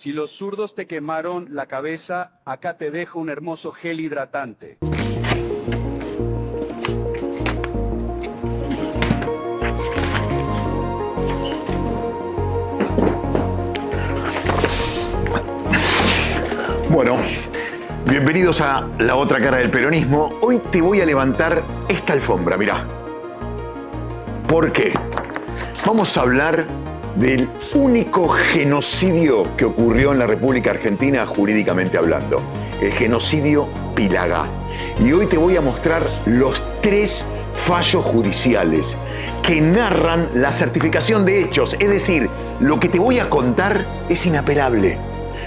Si los zurdos te quemaron la cabeza, acá te dejo un hermoso gel hidratante. Bueno, bienvenidos a La Otra Cara del Peronismo. Hoy te voy a levantar esta alfombra, mirá. ¿Por qué? Vamos a hablar del único genocidio que ocurrió en la República Argentina jurídicamente hablando, el genocidio Pilagá. Y hoy te voy a mostrar los 3 fallos judiciales que narran la certificación de hechos, es decir, lo que te voy a contar es inapelable,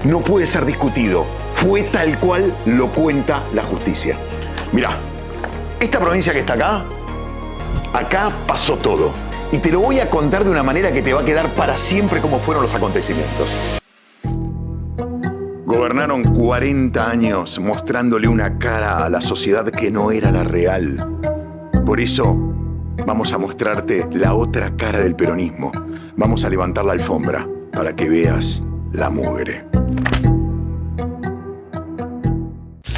no puede ser discutido, fue tal cual lo cuenta la justicia. Mirá, esta provincia que está acá pasó todo. Y te lo voy a contar de una manera que te va a quedar para siempre cómo fueron los acontecimientos. Gobernaron 40 años mostrándole una cara a la sociedad que no era la real. Por eso vamos a mostrarte la otra cara del peronismo. Vamos a levantar la alfombra para que veas la mugre.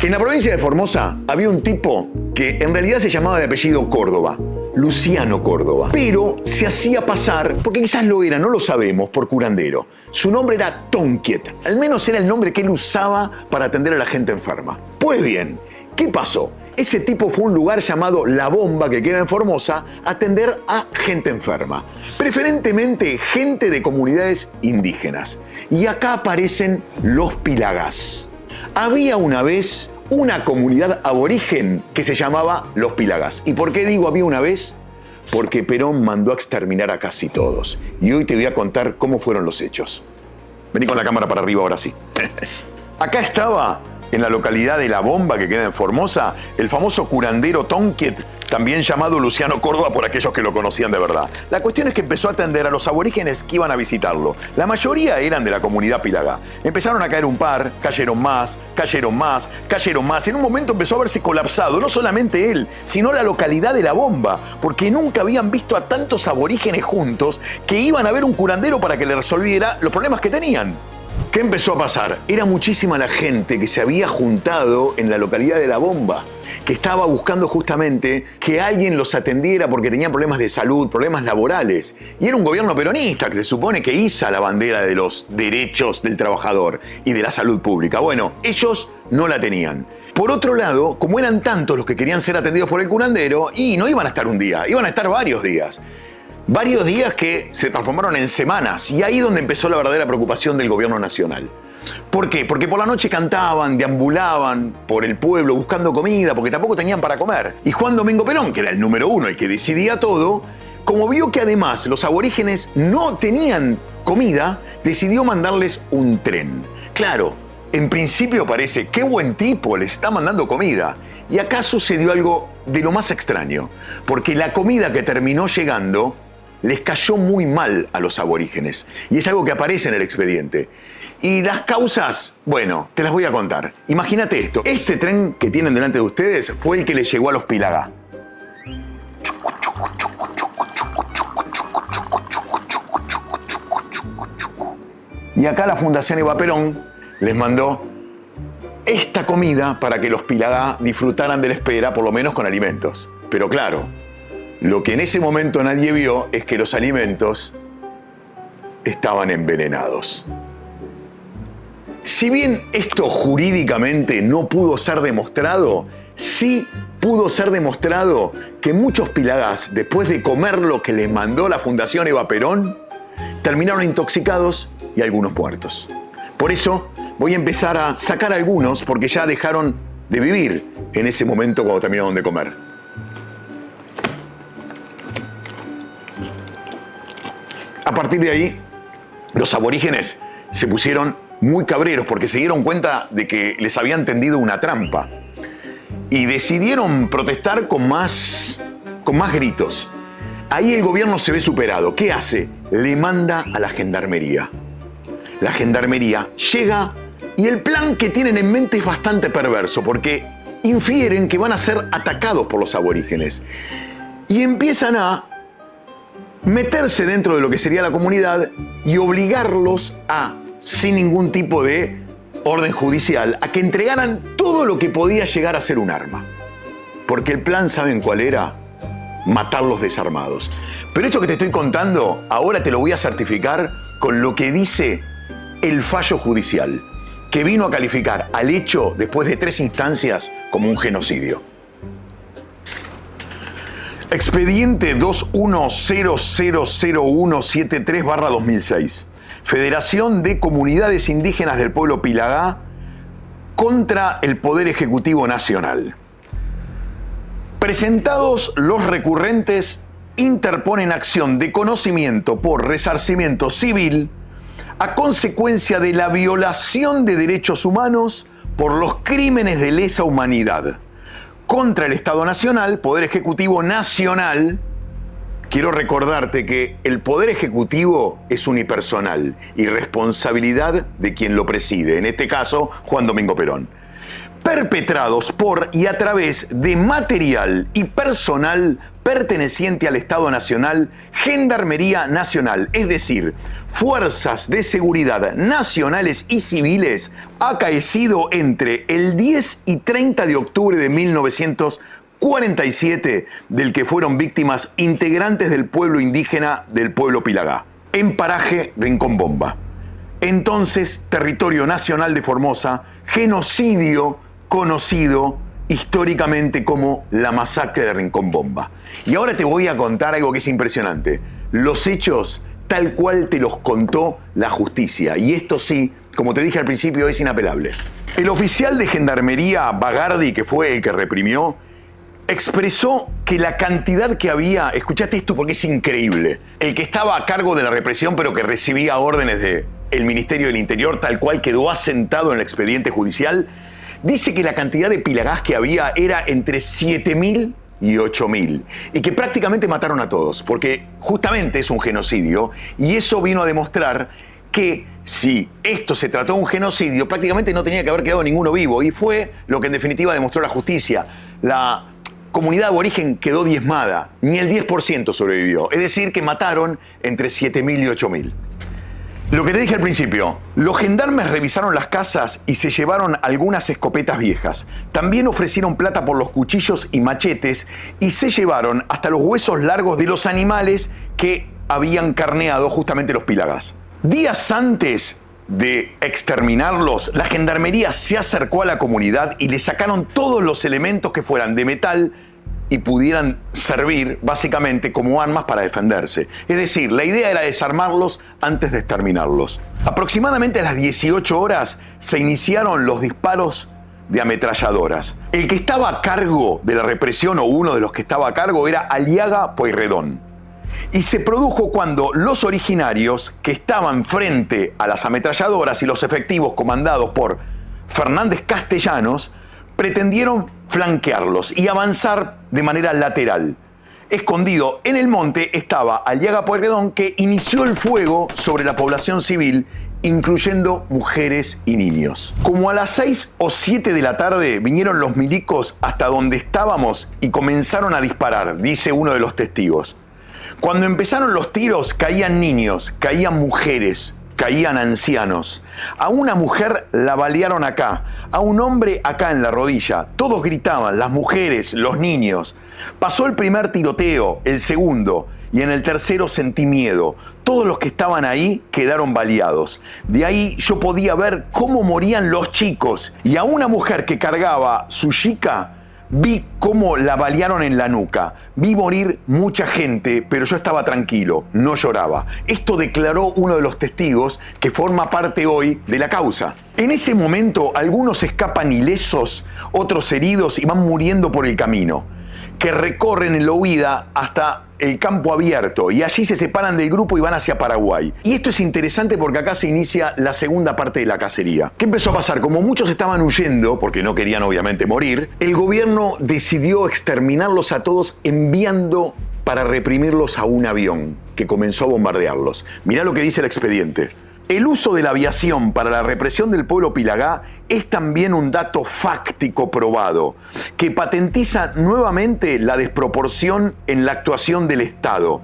En la provincia de Formosa había un tipo que en realidad se llamaba de apellido Córdoba, Luciano Córdoba, pero se hacía pasar, porque quizás lo era, no lo sabemos, por curandero. Su nombre era Tonkiet, al menos era el nombre que él usaba para atender a la gente enferma. Pues bien, ¿qué pasó? Ese tipo fue a un lugar llamado La Bomba, que queda en Formosa, a atender a gente enferma, preferentemente gente de comunidades indígenas. Y acá aparecen los Pilagás. Había una vez una comunidad aborigen que se llamaba los Pilagás. ¿Y por qué digo había una vez? Porque Perón mandó a exterminar a casi todos. Y hoy te voy a contar cómo fueron los hechos. Vení con la cámara para arriba ahora sí. Acá estaba, en la localidad de La Bomba, que queda en Formosa, el famoso curandero Tonkiet, también llamado Luciano Córdoba por aquellos que lo conocían de verdad. La cuestión es que empezó a atender a los aborígenes que iban a visitarlo. La mayoría eran de la comunidad Pilagá. Empezaron a caer un par, cayeron más, cayeron más, cayeron más. En un momento empezó a verse colapsado, no solamente él, sino la localidad de La Bomba, porque nunca habían visto a tantos aborígenes juntos que iban a ver un curandero para que le resolviera los problemas que tenían. ¿Qué empezó a pasar? Era muchísima la gente que se había juntado en la localidad de La Bomba, que estaba buscando justamente que alguien los atendiera porque tenían problemas de salud, problemas laborales. Y era un gobierno peronista que se supone que iza la bandera de los derechos del trabajador y de la salud pública. Bueno, ellos no la tenían. Por otro lado, como eran tantos los que querían ser atendidos por el curandero, y no iban a estar un día, iban a estar varios días. Varios días que se transformaron en semanas, y ahí donde empezó la verdadera preocupación del gobierno nacional. ¿Por qué? Porque por la noche cantaban, deambulaban por el pueblo buscando comida, porque tampoco tenían para comer. Y Juan Domingo Perón, que era el número 1, el que decidía todo, como vio que además los aborígenes no tenían comida, decidió mandarles un tren. Claro, en principio parece, qué buen tipo, les está mandando comida. Y acá sucedió algo de lo más extraño, porque la comida que terminó llegando les cayó muy mal a los aborígenes. Y es algo que aparece en el expediente. Y las causas, bueno, te las voy a contar. Imagínate esto. Este tren que tienen delante de ustedes fue el que les llegó a los Pilagá. Y acá la Fundación Eva Perón les mandó esta comida para que los Pilagá disfrutaran de la espera, por lo menos con alimentos. Pero claro, lo que en ese momento nadie vio es que los alimentos estaban envenenados. Si bien esto jurídicamente no pudo ser demostrado, sí pudo ser demostrado que muchos Pilagás, después de comer lo que les mandó la Fundación Eva Perón, terminaron intoxicados y algunos muertos. Por eso voy a empezar a sacar algunos porque ya dejaron de vivir en ese momento cuando terminaron de comer. A partir de ahí, los aborígenes se pusieron muy cabreros porque se dieron cuenta de que les habían tendido una trampa y decidieron protestar con más gritos. Ahí el gobierno se ve superado. ¿Qué hace? Le manda a la gendarmería. La gendarmería llega y el plan que tienen en mente es bastante perverso porque infieren que van a ser atacados por los aborígenes y empiezan a meterse dentro de lo que sería la comunidad y obligarlos a sin ningún tipo de orden judicial, a que entregaran todo lo que podía llegar a ser un arma. Porque el plan, ¿saben cuál era? Matarlos desarmados. Pero esto que te estoy contando, ahora te lo voy a certificar con lo que dice el fallo judicial, que vino a calificar al hecho, después de 3 instancias, como un genocidio. Expediente 21000173/2006. Federación de Comunidades Indígenas del Pueblo Pilagá contra el Poder Ejecutivo Nacional. Presentados los recurrentes, interponen acción de conocimiento por resarcimiento civil a consecuencia de la violación de derechos humanos por los crímenes de lesa humanidad contra el Estado Nacional, Poder Ejecutivo Nacional. Quiero recordarte que el Poder Ejecutivo es unipersonal y responsabilidad de quien lo preside, en este caso, Juan Domingo Perón. Perpetrados por y a través de material y personal perteneciente al Estado Nacional, Gendarmería Nacional, es decir, fuerzas de seguridad nacionales y civiles, acaecido entre el 10 y 30 de octubre de 1947, del que fueron víctimas integrantes del pueblo indígena del pueblo Pilagá, en paraje Rincón Bomba. Entonces, territorio nacional de Formosa, genocidio conocido históricamente como la masacre de Rincón Bomba. Y ahora te voy a contar algo que es impresionante. Los hechos tal cual te los contó la justicia. Y esto sí, como te dije al principio, es inapelable. El oficial de Gendarmería, Bagardi, que fue el que reprimió, expresó que la cantidad que había, escuchate esto porque es increíble, el que estaba a cargo de la represión pero que recibía órdenes del Ministerio del Interior, tal cual quedó asentado en el expediente judicial, dice que la cantidad de pilagás que había era entre 7.000 y 8.000 y que prácticamente mataron a todos, porque justamente es un genocidio y eso vino a demostrar que si esto se trató de un genocidio, prácticamente no tenía que haber quedado ninguno vivo y fue lo que en definitiva demostró la justicia. La comunidad aborigen quedó diezmada, ni el 10% sobrevivió, es decir que mataron entre 7.000 y 8.000. Lo que te dije al principio, los gendarmes revisaron las casas y se llevaron algunas escopetas viejas. También ofrecieron plata por los cuchillos y machetes y se llevaron hasta los huesos largos de los animales que habían carneado justamente los pilagás. Días antes de exterminarlos, la gendarmería se acercó a la comunidad y le sacaron todos los elementos que fueran de metal y pudieran servir básicamente como armas para defenderse. Es decir, la idea era desarmarlos antes de exterminarlos. Aproximadamente a las 18 horas se iniciaron los disparos de ametralladoras. El que estaba a cargo de la represión, o uno de los que estaba a cargo, era Aliaga Pueyrredón. Y se produjo cuando los originarios que estaban frente a las ametralladoras y los efectivos comandados por Fernández Castellanos pretendieron flanquearlos y avanzar de manera lateral. Escondido en el monte estaba Aliaga Pueyrredón, que inició el fuego sobre la población civil, incluyendo mujeres y niños. Como a las 6 o 7 de la tarde vinieron los milicos hasta donde estábamos y comenzaron a disparar, dice uno de los testigos. Cuando empezaron los tiros caían niños, caían mujeres, caían ancianos. A una mujer la balearon acá, a un hombre acá en la rodilla. Todos gritaban, las mujeres, los niños. Pasó el primer tiroteo, el segundo, y en el tercero sentí miedo. Todos los que estaban ahí quedaron baleados. De ahí yo podía ver cómo morían los chicos. Y a una mujer que cargaba su chica, vi cómo la balearon en la nuca. Vi morir mucha gente, pero yo estaba tranquilo, no lloraba. Esto declaró uno de los testigos que forma parte hoy de la causa. En ese momento, algunos escapan ilesos, otros heridos y van muriendo por el camino, que recorren en la huida hasta el campo abierto y allí se separan del grupo y van hacia Paraguay. Y esto es interesante porque acá se inicia la segunda parte de la cacería. ¿Qué empezó a pasar? Como muchos estaban huyendo, porque no querían obviamente morir, el gobierno decidió exterminarlos a todos enviando para reprimirlos a un avión que comenzó a bombardearlos. Mirá lo que dice el expediente. El uso de la aviación para la represión del pueblo Pilagá es también un dato fáctico probado, que patentiza nuevamente la desproporción en la actuación del Estado.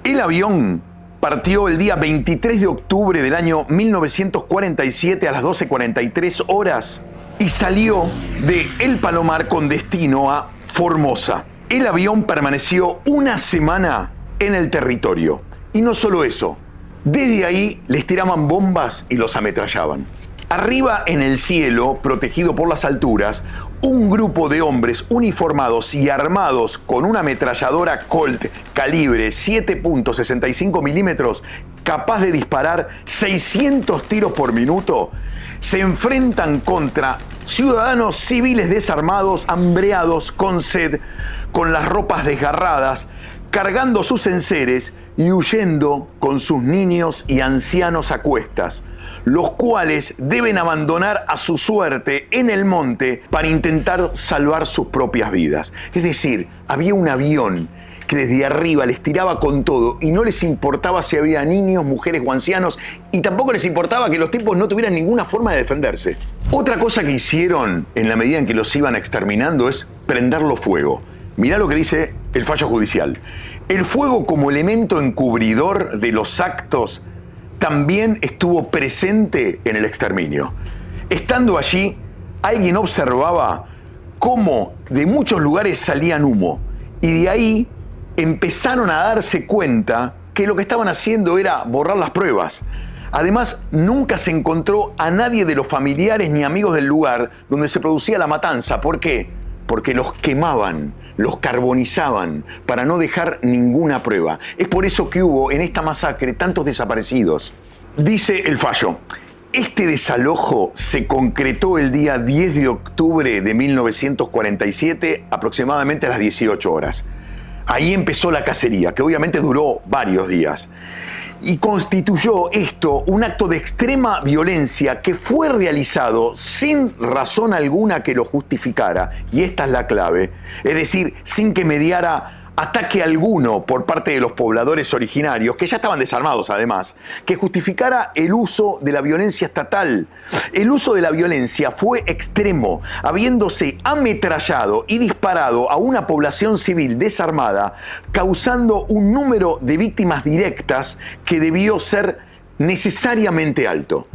El avión partió el día 23 de octubre del año 1947 a las 12:43 horas y salió de El Palomar con destino a Formosa. El avión permaneció una semana en el territorio. Y no solo eso, desde ahí les tiraban bombas y los ametrallaban. Arriba en el cielo, protegido por las alturas, un grupo de hombres uniformados y armados con una ametralladora Colt calibre 7.65 milímetros capaz de disparar 600 tiros por minuto, se enfrentan contra ciudadanos civiles desarmados, hambreados, con sed, con las ropas desgarradas, cargando sus enseres y huyendo con sus niños y ancianos a cuestas, los cuales deben abandonar a su suerte en el monte para intentar salvar sus propias vidas. Es decir, había un avión que desde arriba les tiraba con todo y no les importaba si había niños, mujeres o ancianos, y tampoco les importaba que los tipos no tuvieran ninguna forma de defenderse. Otra cosa que hicieron en la medida en que los iban exterminando es prenderlo fuego. Mirá lo que dice el fallo judicial. El fuego como elemento encubridor de los actos también estuvo presente en el exterminio. Estando allí, alguien observaba cómo de muchos lugares salían humo y de ahí empezaron a darse cuenta que lo que estaban haciendo era borrar las pruebas. Además, nunca se encontró a nadie de los familiares ni amigos del lugar donde se producía la matanza. ¿Por qué? Porque los quemaban, los carbonizaban para no dejar ninguna prueba. Es por eso que hubo en esta masacre tantos desaparecidos. Dice el fallo, este desalojo se concretó el día 10 de octubre de 1947, aproximadamente a las 18 horas. Ahí empezó la cacería, que obviamente duró varios días. Y constituyó esto un acto de extrema violencia que fue realizado sin razón alguna que lo justificara, y esta es la clave, es decir, sin que mediara ataque alguno por parte de los pobladores originarios, que ya estaban desarmados además, que justificara el uso de la violencia estatal. El uso de la violencia fue extremo, habiéndose ametrallado y disparado a una población civil desarmada, causando un número de víctimas directas que debió ser necesariamente alto,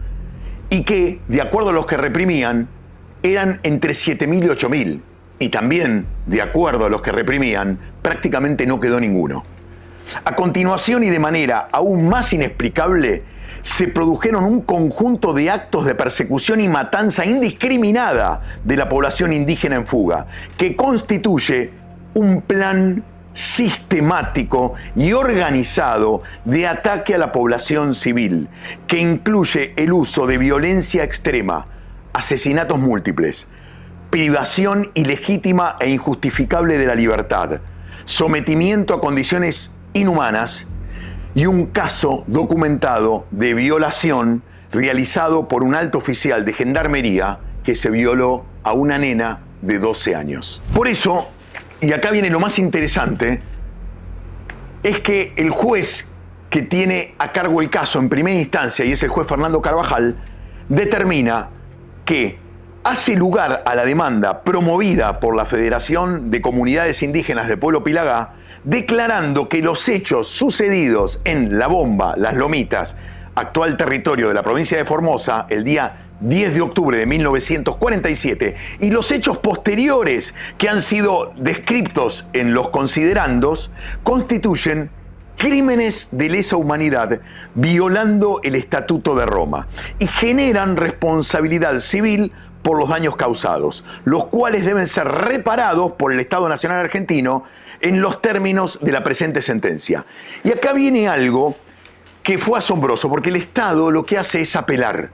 y que, de acuerdo a los que reprimían, eran entre 7.000 y 8.000. Y también, de acuerdo a los que reprimían, prácticamente no quedó ninguno. A continuación, y de manera aún más inexplicable, se produjeron un conjunto de actos de persecución y matanza indiscriminada de la población indígena en fuga, que constituye un plan sistemático y organizado de ataque a la población civil, que incluye el uso de violencia extrema, asesinatos múltiples, privación ilegítima e injustificable de la libertad, sometimiento a condiciones inhumanas y un caso documentado de violación realizado por un alto oficial de gendarmería que se violó a una nena de 12 años. Por eso, y acá viene lo más interesante, es que el juez que tiene a cargo el caso en primera instancia, y es el juez Fernando Carvajal, determina que hace lugar a la demanda promovida por la Federación de Comunidades Indígenas de Pueblo Pilagá, declarando que los hechos sucedidos en La Bomba, Las Lomitas, actual territorio de la provincia de Formosa, el día 10 de octubre de 1947, y los hechos posteriores que han sido descritos en los considerandos, constituyen crímenes de lesa humanidad violando el Estatuto de Roma y generan responsabilidad civil por los daños causados, los cuales deben ser reparados por el Estado Nacional Argentino en los términos de la presente sentencia. Y acá viene algo que fue asombroso, porque el Estado lo que hace es apelar,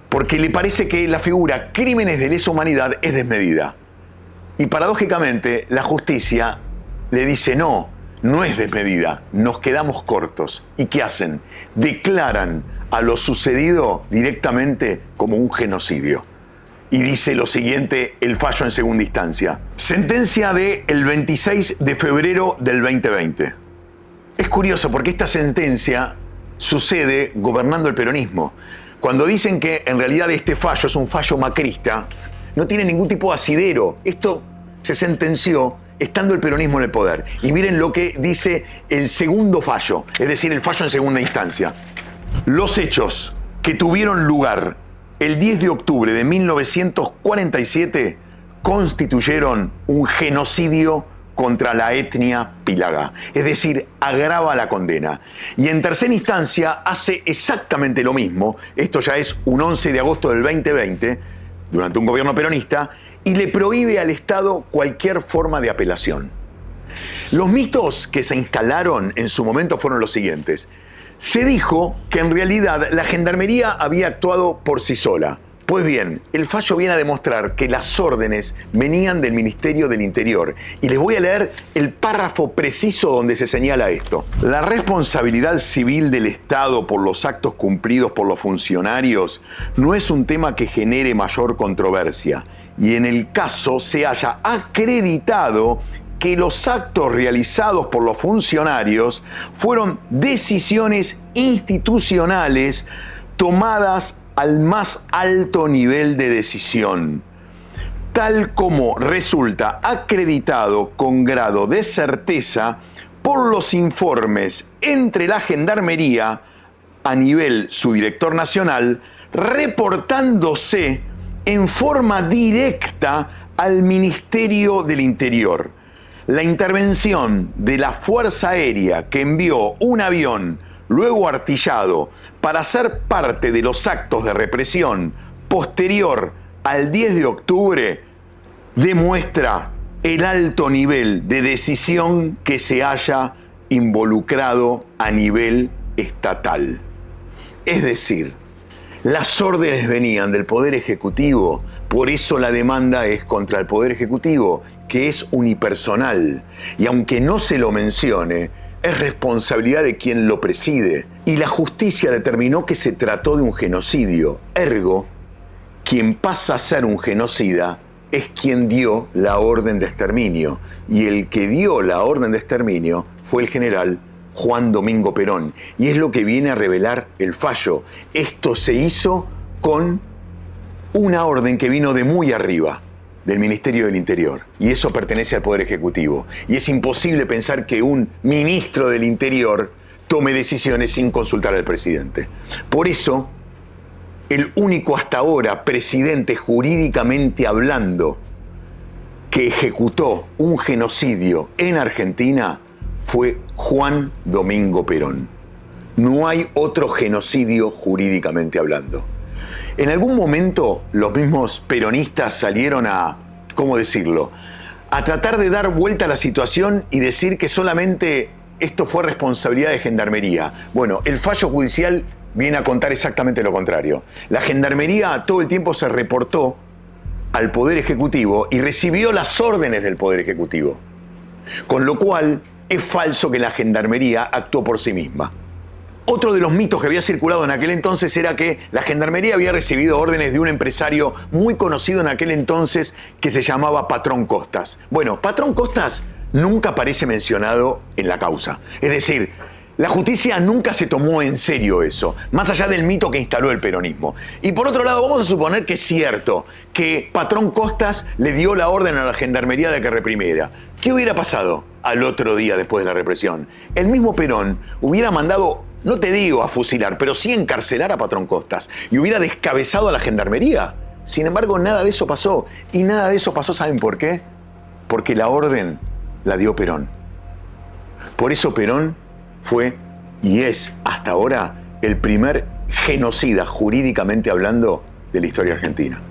porque le parece que la figura crímenes de lesa humanidad es desmedida. Y paradójicamente la justicia le dice no es desmedida, nos quedamos cortos. ¿Y qué hacen? Declaran a lo sucedido directamente como un genocidio. Y dice lo siguiente el fallo en segunda instancia. Sentencia del 26 de febrero del 2020. Es curioso porque esta sentencia sucede gobernando el peronismo. Cuando dicen que en realidad este fallo es un fallo macrista, no tiene ningún tipo de asidero. Esto se sentenció estando el peronismo en el poder. Y miren lo que dice el segundo fallo, es decir, el fallo en segunda instancia. Los hechos que tuvieron lugar el 10 de octubre de 1947 constituyeron un genocidio contra la etnia pílaga, es decir, agrava la condena. Y en tercera instancia hace exactamente lo mismo, esto ya es un 11 de agosto del 2020, durante un gobierno peronista, y le prohíbe al Estado cualquier forma de apelación. Los mitos que se instalaron en su momento fueron los siguientes. Se dijo que en realidad la Gendarmería había actuado por sí sola. Pues bien, el fallo viene a demostrar que las órdenes venían del Ministerio del Interior. Y les voy a leer el párrafo preciso donde se señala esto. La responsabilidad civil del Estado por los actos cumplidos por los funcionarios no es un tema que genere mayor controversia. Y en el caso se haya acreditado que los actos realizados por los funcionarios fueron decisiones institucionales tomadas al más alto nivel de decisión, tal como resulta acreditado con grado de certeza por los informes entre la Gendarmería a nivel su director nacional, reportándose en forma directa al Ministerio del Interior. La intervención de la Fuerza Aérea que envió un avión luego artillado para ser parte de los actos de represión posterior al 10 de octubre, demuestra el alto nivel de decisión que se haya involucrado a nivel estatal. Es decir, las órdenes venían del Poder Ejecutivo, por eso la demanda es contra el Poder Ejecutivo, que es unipersonal. Y aunque no se lo mencione, es responsabilidad de quien lo preside. Y la justicia determinó que se trató de un genocidio. Ergo, quien pasa a ser un genocida es quien dio la orden de exterminio. Y el que dio la orden de exterminio fue el general Juan Domingo Perón. Y es lo que viene a revelar el fallo. Esto se hizo con una orden que vino de muy arriba, del Ministerio del Interior, y eso pertenece al Poder Ejecutivo. Y es imposible pensar que un ministro del Interior tome decisiones sin consultar al presidente. Por eso, el único hasta ahora presidente jurídicamente hablando que ejecutó un genocidio en Argentina fue Juan Domingo Perón. No hay otro genocidio jurídicamente hablando. En algún momento los mismos peronistas salieron a, ¿cómo decirlo?, a tratar de dar vuelta a la situación y decir que solamente esto fue responsabilidad de Gendarmería. Bueno, el fallo judicial viene a contar exactamente lo contrario. La Gendarmería todo el tiempo se reportó al Poder Ejecutivo y recibió las órdenes del Poder Ejecutivo. Con lo cual es falso que la Gendarmería actuó por sí misma. Otro de los mitos que había circulado en aquel entonces era que la Gendarmería había recibido órdenes de un empresario muy conocido en aquel entonces que se llamaba Patrón Costas. Bueno, Patrón Costas nunca aparece mencionado en la causa. Es decir, la justicia nunca se tomó en serio eso, más allá del mito que instaló el peronismo. Y por otro lado, vamos a suponer que es cierto que Patrón Costas le dio la orden a la Gendarmería de que reprimiera. ¿Qué hubiera pasado al otro día después de la represión? El mismo Perón hubiera mandado, no te digo a fusilar, pero sí encarcelar a Patrón Costas y hubiera descabezado a la Gendarmería. Sin embargo, nada de eso pasó. Y nada de eso pasó, ¿saben por qué? Porque la orden la dio Perón. Por eso Perón fue y es hasta ahora el primer genocida jurídicamente hablando de la historia argentina.